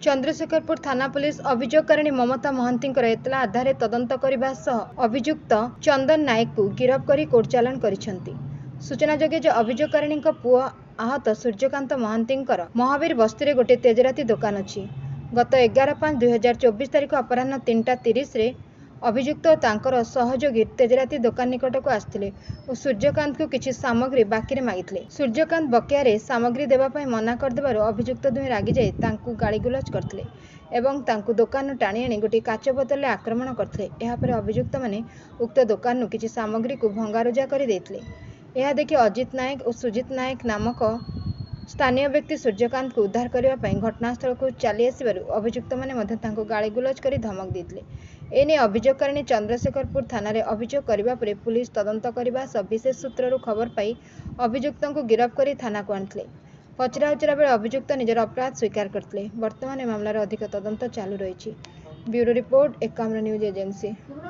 चंद्रशेखरपुर थाना पुलिस अभियोगकारिणी ममता महांतींकर एतला आधार तदंत करने सह अभियुक्त चंदन नायक को गिरफ्त कर कोर्ट चालाण करिसेंती। सूचनाजोग्य जे अभियोगकारिणी पुआ आहत सूर्यकांत महांतींकर महावीर बस्ती गोटे तेजराती दुकान अच्छी। गत 11/5/2024 तारिख अपराह 3:30 अभियुक्त और तांकर सहयोगी तेजराती दुकान निकट को आसते और सूर्यकांत को किसी सामग्री बाकी मागिले। सूर्यकांत बकेया रे सामग्री देवाई मना करदेबार अभियुक्त दुहे रागी जाई तांकु गालीगुलज करथिले एवं तांकु दुकान टाणी आनी गोटे काच बोतल आक्रमण करथिले। एहा परे अभियुक्त माने उक्त दुकान किसी सामग्री को भंगारुजा कर देथिले। यह देखि अजित नायक और सुजित नायक नामक स्थानीय व्यक्ति सूर्यकांत को उद्धार करने घटनास्थल को चली आसबार अभियुक्त मैंने गालीगुलज कर धमक देते। एने अभियोगकारिणी चंद्रशेखरपुर थाना अभियोग करने पर पुलिस तदंत करने सह विशेष सूत्रु खबर पाई अभियुक्त को गिरफ्त कर थाना को आनी। पचरा उचरा बेले अभियुक्त निजर अपराध स्वीकार करते। वर्तमान मामलार अधिक तदंत चालू रही। Bureau report Ekamra news agency.